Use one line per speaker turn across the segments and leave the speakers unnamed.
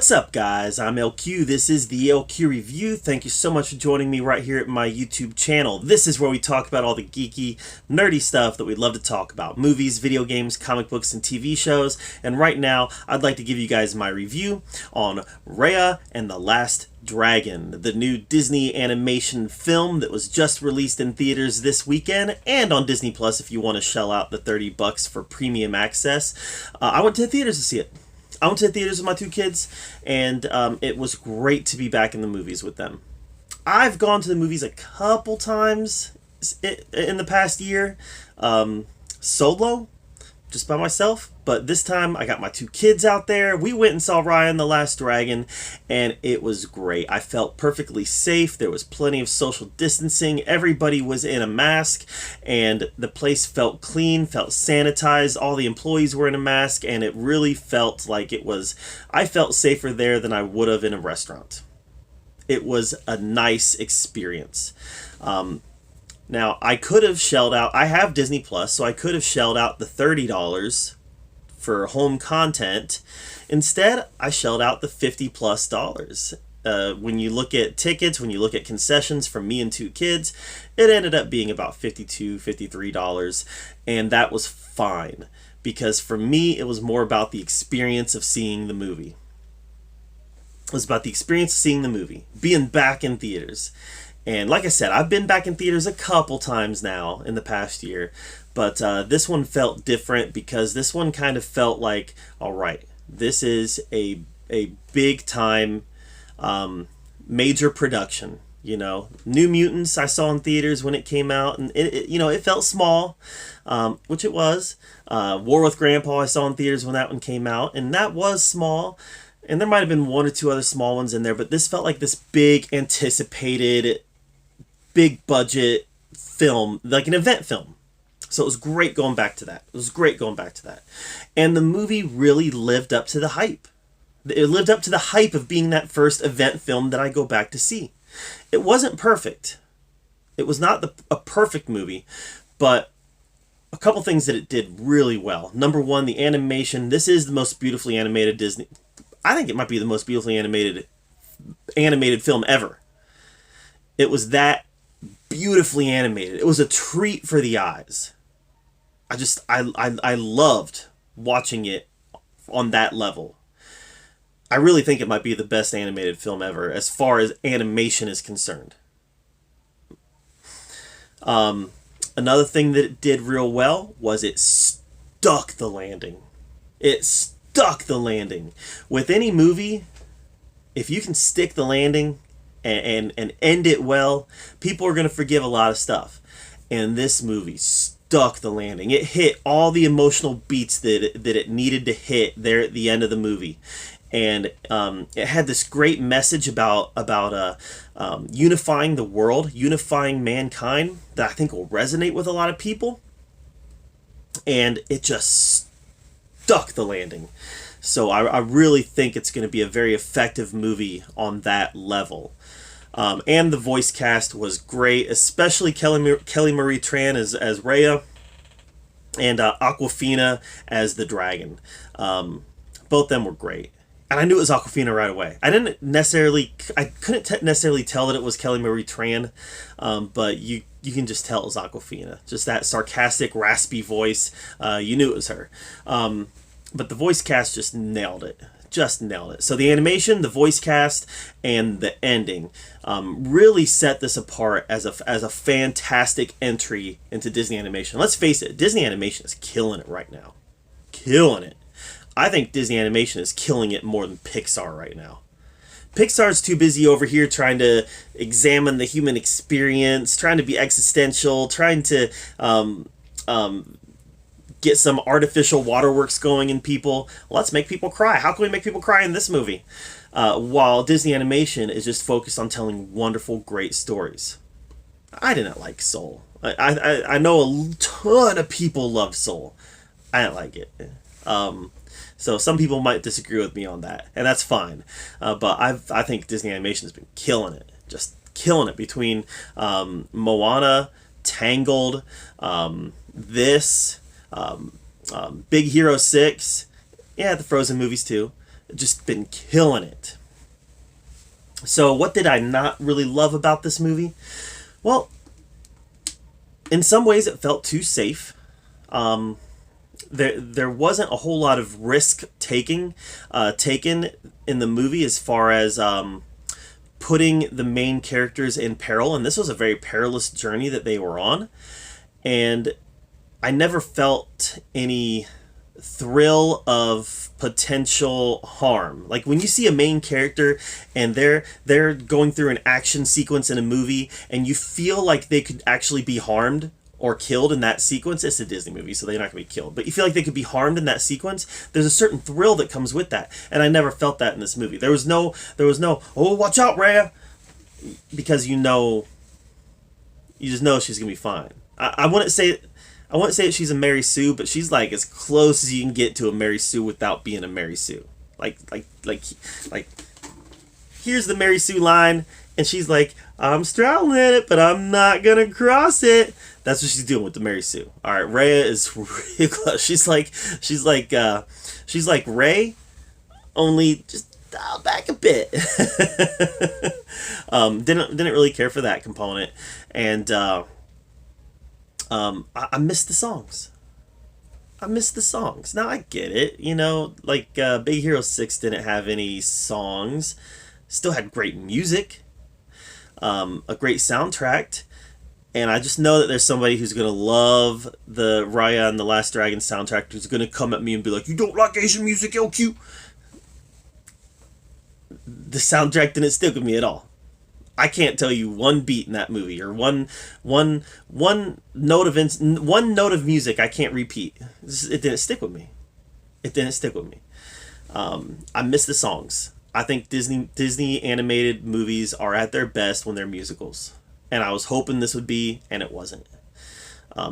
What's up, guys? I'm LQ. This is the LQ Review. Thank you so much for joining me right here at my YouTube channel. This is where we talk about all the geeky, nerdy stuff that we'd love to talk about. Movies, video games, comic books, and TV shows. And right now, I'd like to give you guys my review on Raya and the Last Dragon, the new Disney animation film that was just released in theaters this weekend and on Disney Plus if you want to shell out the $30 for premium access. I went to the theaters to see it. I went to the theaters with my two kids, and it was great to be back in the movies with them. I've gone to the movies a couple times in the past year, solo, just by myself, but this time I got my two kids out there. We went and saw Raya and the Last Dragon, and it was great. I felt perfectly safe. There was plenty of social distancing. Everybody was in a mask, and the place felt clean, felt sanitized. All the employees were in a mask, and it really felt like I felt safer there than I would have in a restaurant. It was a nice experience. Now, I could have shelled out, I have Disney Plus, so I could have shelled out the $30 for home content. Instead, I shelled out the $50+. When you look at tickets, when you look at concessions from me and two kids, it ended up being about $52, $53, and that was fine. Because for me, it was more about the experience of seeing the movie. It was about the experience of seeing the movie, being back in theaters. And like I said, I've been back in theaters a couple times now in the past year, but this one felt different because this one kind of felt like, all right, this is a big time major production. You know, New Mutants I saw in theaters when it came out, and it felt small, which it was. War with Grandpa I saw in theaters when that one came out, and that was small. And there might have been one or two other small ones in there, but this felt like this big anticipated, big budget film, like an event film. So it was great going back to that. And the movie really lived up to the hype. It lived up to the hype of being that first event film that I go back to see. It wasn't perfect. It was not a perfect movie, but a couple things that it did really well. Number one, the animation. This is the most beautifully animated Disney. I think it might be the most beautifully animated film ever. It was that beautifully animated. It was a treat for the eyes. I loved watching it on that level. I really think it might be the best animated film ever as far as animation is concerned. Another thing that it did real well was it stuck the landing. With any movie, if you can stick the landing and end it well, people are going to forgive a lot of stuff. And this movie stuck the landing. It hit all the emotional beats that it needed to hit there at the end of the movie. And it had this great message about unifying the world, unifying mankind, that I think will resonate with a lot of people. And it just stuck the landing. So I really think it's going to be a very effective movie on that level. And the voice cast was great, especially Kelly Marie Tran as Raya and Awkwafina as the dragon. Both of them were great. And I knew it was Awkwafina right away. I couldn't necessarily tell that it was Kelly Marie Tran, but you can just tell it was Awkwafina. Just that sarcastic, raspy voice. You knew it was her. But the voice cast just nailed it. So the animation, the voice cast, and the ending really set this apart as a fantastic entry into Disney animation. Let's face it, Disney animation is killing it right now. Killing it. I think Disney animation is killing it more than Pixar right now. Pixar's too busy over here trying to examine the human experience, trying to be existential, trying to get some artificial waterworks going in people. Let's make people cry. How can we make people cry in this movie? While Disney animation is just focused on telling wonderful, great stories. I didn't like Soul. I know a ton of people love Soul. I didn't like it. So some people might disagree with me on that, and that's fine. But I think Disney animation has been killing it. Just killing it between Moana, Tangled, this... Big Hero 6, yeah, the Frozen movies too. just been killing it. So what did I not really love about this movie? Well, in some ways it felt too safe. There wasn't a whole lot of risk taken in the movie as far as putting the main characters in peril, and this was a very perilous journey that they were on, and I never felt any thrill of potential harm. Like when you see a main character and they're going through an action sequence in a movie and you feel like they could actually be harmed or killed in that sequence. It's a Disney movie, so they're not going to be killed, but you feel like they could be harmed in that sequence. There's a certain thrill that comes with that, and I never felt that in this movie. There was no oh, watch out, Raya, because you just know she's going to be fine. I wouldn't say that she's a Mary Sue, but she's like as close as you can get to a Mary Sue without being a Mary Sue. Like here's the Mary Sue line, and she's like, I'm straddling it, but I'm not gonna cross it. That's what she's doing with the Mary Sue. All right, Raya is really close. She's like Ray, only just dial back a bit. Didn't really care for that component, and I missed the songs. I missed the songs. Now I get it, like Big Hero 6 didn't have any songs, still had great music, a great soundtrack, and I just know that there's somebody who's gonna love the Raya and the Last Dragon soundtrack who's gonna come at me and be like, "You don't like Asian music, LQ?" The soundtrack didn't stick with me at all. I can't tell you one beat in that movie or one note of music I can't repeat. It didn't stick with me. I miss the songs. I think Disney animated movies are at their best when they're musicals, and I was hoping this would be, and it wasn't.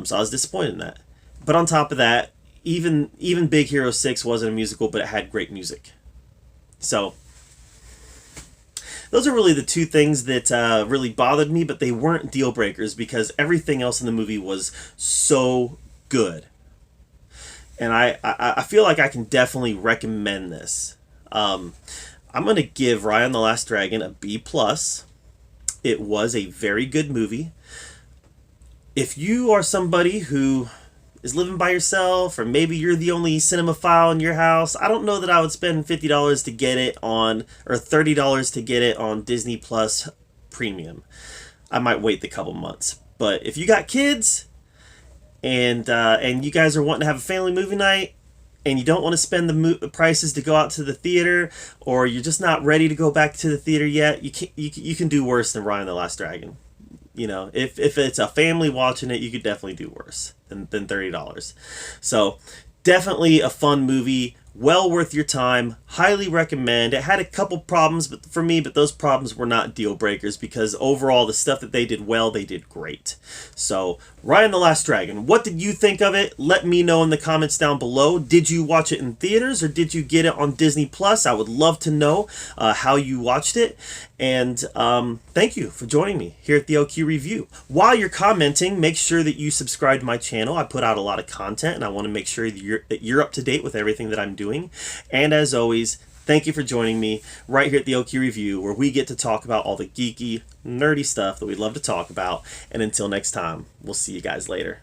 So I was disappointed in that. But on top of that, even Big Hero 6 wasn't a musical, but it had great music. So those are really the two things that really bothered me, but they weren't deal breakers because everything else in the movie was so good. And I feel like I can definitely recommend this. I'm going to give Raya and the Last Dragon a B+. It was a very good movie. If you are somebody who is living by yourself, or maybe you're the only cinemaphile in your house, I don't know that I would spend $50 to get it on, or $30 to get it on Disney Plus Premium. I might wait the couple months. But if you got kids, and you guys are wanting to have a family movie night, and you don't want to spend the prices to go out to the theater, or you're just not ready to go back to the theater yet, you can do worse than Raya and the Last Dragon. If it's a family watching it, you could definitely do worse than $30. So definitely a fun movie, well worth your time, highly recommend. It had a couple problems for me, but those problems were not deal breakers because overall the stuff that they did well, they did great. So Raya and the Last Dragon, what did you think of it? Let me know in the comments down below. Did you watch it in theaters or did you get it on Disney Plus? I would love to know how you watched it. And thank you for joining me here at the LQ Review. While you're commenting, make sure that you subscribe to my channel. I put out a lot of content and I want to make sure that you're up to date with everything that I'm doing. And as always, thank you for joining me right here at the LQ Review, where we get to talk about all the geeky, nerdy stuff that we love to talk about. And until next time, we'll see you guys later.